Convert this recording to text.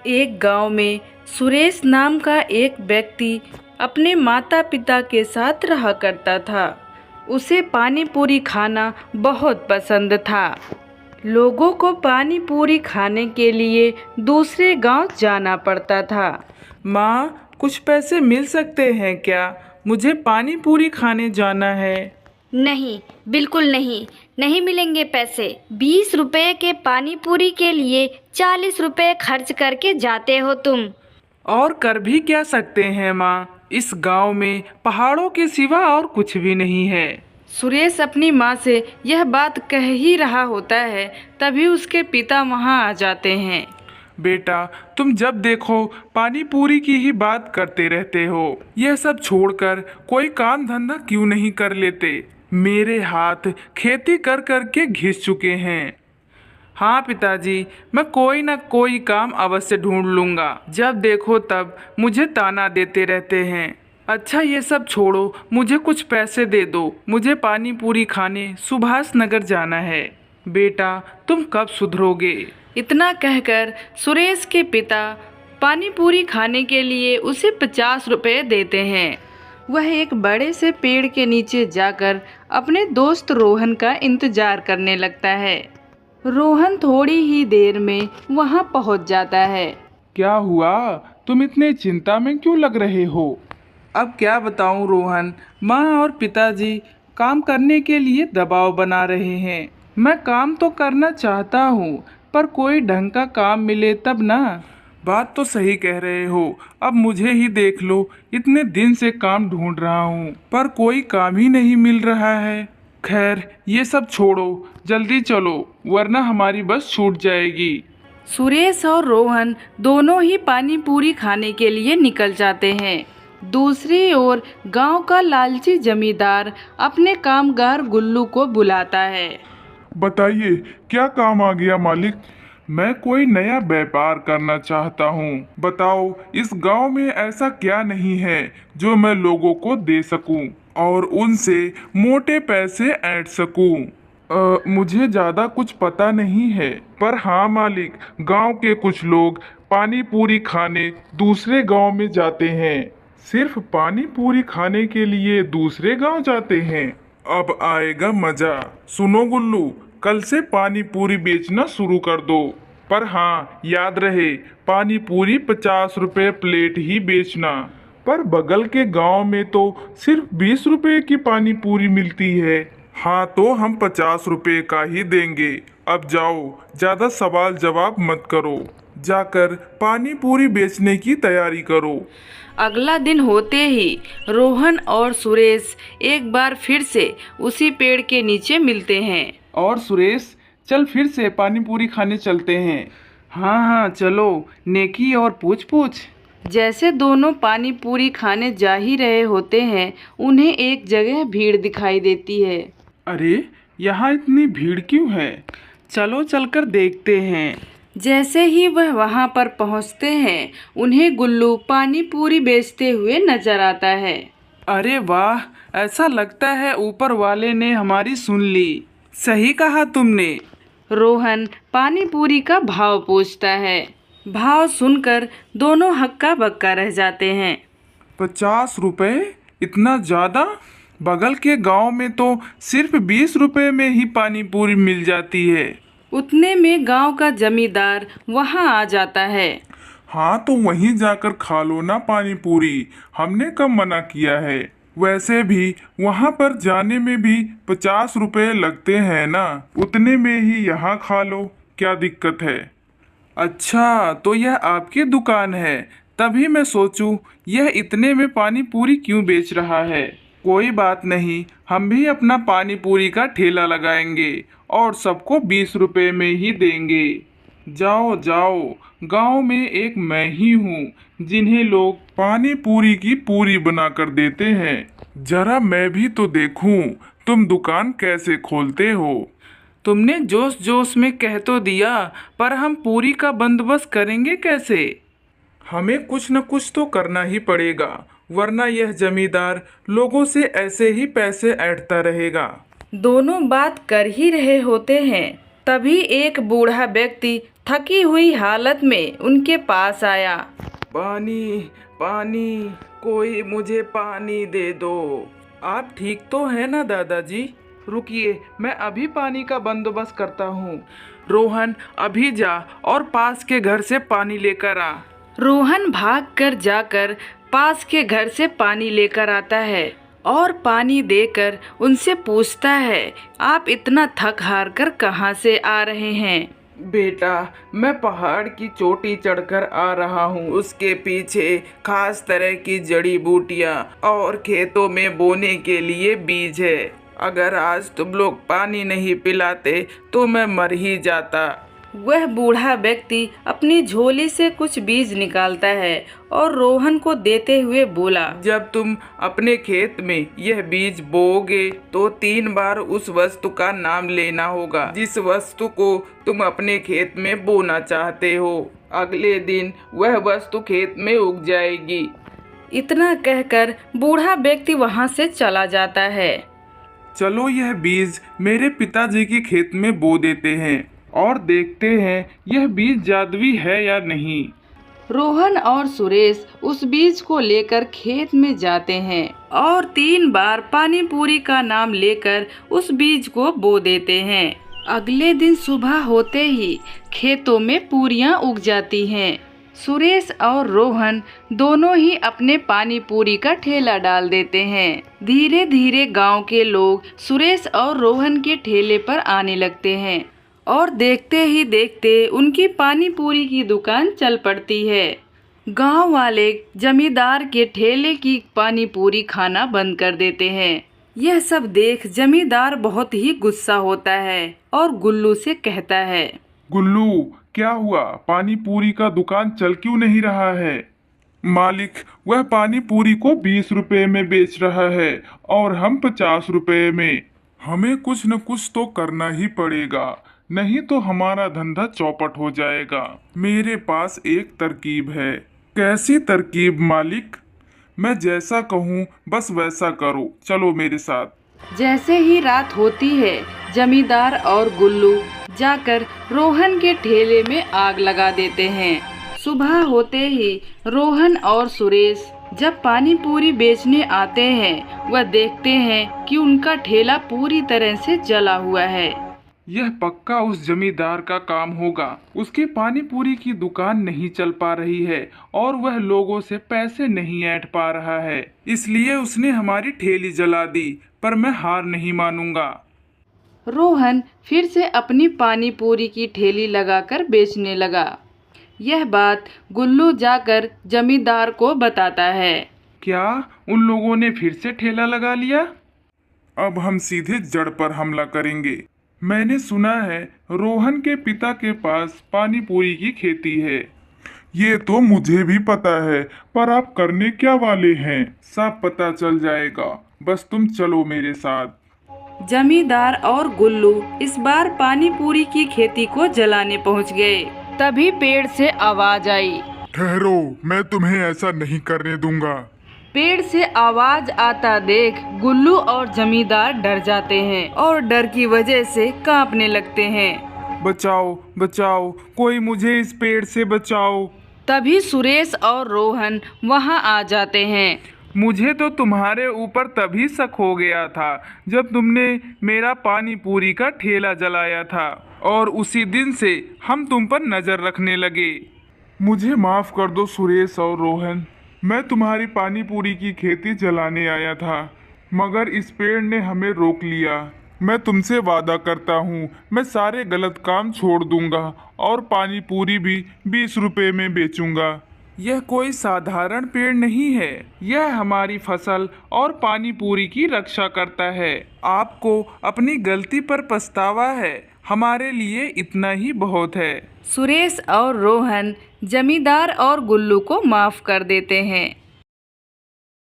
एक गांव में सुरेश नाम का एक व्यक्ति अपने माता पिता के साथ रहा करता था। उसे पानी पूरी खाना बहुत पसंद था। लोगों को पानी पूरी खाने के लिए दूसरे गांव जाना पड़ता था। माँ, कुछ पैसे मिल सकते हैं क्या? मुझे पानी पूरी खाने जाना है। नहीं, बिल्कुल नहीं, नहीं मिलेंगे पैसे। 20 रुपए के पानी पूरी के लिए 40 रुपए खर्च करके जाते हो तुम। और कर भी क्या सकते हैं माँ, इस गांव में पहाड़ों के सिवा और कुछ भी नहीं है। सुरेश अपनी माँ से यह बात कह ही रहा होता है, तभी उसके पिता वहाँ आ जाते हैं। बेटा, तुम जब देखो पानी पूरी की ही बात करते रहते हो। यह सब छोड़कर कोई काम धंधा क्यों नहीं कर लेते? मेरे हाथ खेती कर कर के घिस चुके हैं। हाँ पिताजी, मैं कोई ना कोई काम अवश्य ढूंढ लूँगा। जब देखो तब मुझे ताना देते रहते हैं। अच्छा ये सब छोड़ो, मुझे कुछ पैसे दे दो। मुझे पानी पूरी खाने सुभाष नगर जाना है। बेटा, तुम कब सुधरोगे? इतना कहकर सुरेश के पिता पानी पूरी खाने के लिए उसे 50 रुपए देते हैं। वह एक बड़े से पेड़ के नीचे जाकर अपने दोस्त रोहन का इंतजार करने लगता है। रोहन थोड़ी ही देर में वहां पहुंच जाता है। क्या हुआ? तुम इतने चिंता में क्यों लग रहे हो? अब क्या बताऊं रोहन, माँ और पिताजी काम करने के लिए दबाव बना रहे हैं। मैं काम तो करना चाहता हूँ, पर कोई ढंग का काम मिले तब ना। बात तो सही कह रहे हो। अब मुझे ही देख लो, इतने दिन से काम ढूंढ रहा हूँ पर कोई काम ही नहीं मिल रहा है। खैर ये सब छोड़ो, जल्दी चलो वरना हमारी बस छूट जाएगी। सुरेश और रोहन दोनों ही पानी पूरी खाने के लिए निकल जाते हैं। दूसरी ओर गांव का लालची जमींदार अपने कामगार गुल्लू को बुलाता है। बताइए, क्या काम आ गया मालिक? मैं कोई नया व्यापार करना चाहता हूँ। बताओ, इस गांव में ऐसा क्या नहीं है जो मैं लोगों को दे सकूं और उनसे मोटे पैसे ऐंठ सकूं। मुझे ज़्यादा कुछ पता नहीं है, पर हाँ मालिक, गांव के कुछ लोग पानी पूरी खाने दूसरे गांव में जाते हैं। सिर्फ पानी पूरी खाने के लिए दूसरे गांव जाते हैं। अब आएगा मजा। सुनो गुल्लू, कल से पानी पूरी बेचना शुरू कर दो। पर हाँ, याद रहे, पानी पूरी 50 रुपए प्लेट ही बेचना। पर बगल के गांव में तो सिर्फ 20 रुपए की पानी पूरी मिलती है। हाँ तो हम 50 रुपए का ही देंगे। अब जाओ, ज्यादा सवाल जवाब मत करो, जाकर पानी पूरी बेचने की तैयारी करो। अगला दिन होते ही रोहन और सुरेश एक बार फिर से उसी पेड़ के नीचे मिलते हैं। और सुरेश, चल फिर से पानी पूरी खाने चलते हैं। हाँ हाँ चलो, नेकी और पूछ पूछ। जैसे दोनों पानी पूरी खाने जा ही रहे होते हैं, उन्हें एक जगह भीड़ दिखाई देती है। अरे, यहाँ इतनी भीड़ क्यों है? चलो चलकर देखते हैं। जैसे ही वह वहां पर पहुंचते हैं, उन्हें गुल्लू पानी पूरी बेचते हुए नजर आता है। अरे वाह, ऐसा लगता है ऊपर वाले ने हमारी सुन ली। सही कहा तुमने। रोहन पानी पूरी का भाव पूछता है। भाव सुनकर दोनों हक्का बक्का रह जाते हैं। 50 रुपए? इतना ज़्यादा? बगल के गांव में तो सिर्फ 20 रुपए में ही पानी पूरी मिल जाती है। उतने में गांव का जमींदार वहां आ जाता है। हाँ तो वहीं जाकर खा लो ना पानी पूरी, हमने कब मना किया है? वैसे भी वहाँ पर जाने में भी 50 रुपए लगते हैं ना, उतने में ही यहाँ खा लो, क्या दिक्कत है? अच्छा, तो यह आपकी दुकान है। तभी मैं सोचूं यह इतने में पानी पूरी क्यों बेच रहा है। कोई बात नहीं, हम भी अपना पानी पूरी का ठेला लगाएंगे और सबको 20 रुपए में ही देंगे। जाओ जाओ, गांव में एक मैं ही हूँ जिन्हें लोग पानी पूरी की पूरी बना कर देते हैं। जरा मैं भी तो देखूं तुम दुकान कैसे खोलते हो। तुमने जोश जोश में कह तो दिया, पर हम पूरी का बंदोबस्त करेंगे कैसे? हमें कुछ न कुछ तो करना ही पड़ेगा, वरना यह जमींदार लोगों से ऐसे ही पैसे ऐंठता रहेगा। दोनों बात कर ही रहे होते हैं, तभी एक बूढ़ा व्यक्ति थकी हुई हालत में उनके पास आया। पानी, पानी, कोई मुझे पानी दे दो। आप ठीक तो हैं ना दादाजी? रुकिए, मैं अभी पानी का बंदोबस्त करता हूँ। रोहन, अभी जा और पास के घर से पानी लेकर आ। रोहन भागकर जाकर पास के घर से पानी लेकर आता है और पानी देकर उनसे पूछता है, आप इतना थक हार कर कहाँ से आ रहे हैं? बेटा, मैं पहाड़ की चोटी चढ़कर आ रहा हूँ। उसके पीछे खास तरह की जड़ी बूटियाँ और खेतों में बोने के लिए बीज है। अगर आज तुम लोग पानी नहीं पिलाते तो मैं मर ही जाता। वह बूढ़ा व्यक्ति अपनी झोली से कुछ बीज निकालता है और रोहन को देते हुए बोला, जब तुम अपने खेत में यह बीज बोओगे तो 3 बार उस वस्तु का नाम लेना होगा जिस वस्तु को तुम अपने खेत में बोना चाहते हो। अगले दिन वह वस्तु खेत में उग जाएगी। इतना कहकर बूढ़ा व्यक्ति वहाँ से चला जाता है। चलो यह बीज मेरे पिताजी के खेत में बो देते हैं और देखते हैं यह बीज जादुई है या नहीं। रोहन और सुरेश उस बीज को लेकर खेत में जाते हैं और 3 बार पानी पूरी का नाम लेकर उस बीज को बो देते हैं। अगले दिन सुबह होते ही खेतों में पूरियां उग जाती हैं। सुरेश और रोहन दोनों ही अपने पानी पूरी का ठेला डाल देते हैं। धीरे धीरे गांव के लोग सुरेश और रोहन के ठेले पर आने लगते हैं और देखते ही देखते उनकी पानी पूरी की दुकान चल पड़ती है। गांव वाले जमींदार के ठेले की पानी पूरी खाना बंद कर देते हैं। यह सब देख जमींदार बहुत ही गुस्सा होता है और गुल्लू से कहता है, गुल्लू, क्या हुआ? पानी पूरी का दुकान चल क्यों नहीं रहा है? मालिक, वह पानी पूरी को 20 रुपए में बेच रहा है और हम 50 रुपए में। हमें कुछ न कुछ तो करना ही पड़ेगा, नहीं तो हमारा धंधा चौपट हो जाएगा। मेरे पास एक तरकीब है। कैसी तरकीब मालिक? मैं जैसा कहूँ बस वैसा करो, चलो मेरे साथ। जैसे ही रात होती है, जमींदार और गुल्लू जाकर रोहन के ठेले में आग लगा देते हैं। सुबह होते ही रोहन और सुरेश जब पानी पूरी बेचने आते हैं, वह देखते हैं कि उनका ठेला पूरी तरह से जला हुआ है। यह पक्का उस जमींदार का काम होगा। उसकी पानी पूरी की दुकान नहीं चल पा रही है और वह लोगों से पैसे नहीं ऐंठ पा रहा है, इसलिए उसने हमारी ठेली जला दी। पर मैं हार नहीं मानूंगा। रोहन फिर से अपनी पानी पूरी की ठेली लगाकर बेचने लगा। यह बात गुल्लू जाकर जमींदार को बताता है। क्या उन लोगों ने फिर से ठेला लगा लिया? अब हम सीधे जड़ पर हमला करेंगे। मैंने सुना है रोहन के पिता के पास पानी पूरी की खेती है। ये तो मुझे भी पता है, पर आप करने क्या वाले हैं सब पता चल जाएगा। बस तुम चलो मेरे साथ। जमींदार और गुल्लू इस बार पानी पूरी की खेती को जलाने पहुंच गए। तभी पेड़ से आवाज आई, ठहरो, मैं तुम्हें ऐसा नहीं करने दूंगा। पेड़ से आवाज आता देख गुल्लू और जमींदार डर जाते हैं और डर की वजह से कांपने लगते हैं। बचाओ, बचाओ, कोई मुझे इस पेड़ से बचाओ। तभी सुरेश और रोहन वहां आ जाते हैं। मुझे तो तुम्हारे ऊपर तभी शक हो गया था जब तुमने मेरा पानी पूरी का ठेला जलाया था और उसी दिन से हम तुम पर नजर रखने लगे। मुझे माफ कर दो सुरेश और रोहन, मैं तुम्हारी पानी पूरी की खेती जलाने आया था, मगर इस पेड़ ने हमें रोक लिया। मैं तुमसे वादा करता हूँ मैं सारे गलत काम छोड़ दूंगा और पानी पूरी भी 20 रुपए में बेचूंगा। यह कोई साधारण पेड़ नहीं है, यह हमारी फसल और पानी पूरी की रक्षा करता है। आपको अपनी गलती पर पछतावा है, हमारे लिए इतना ही बहुत है। सुरेश और रोहन जमींदार और गुल्लू को माफ कर देते हैं।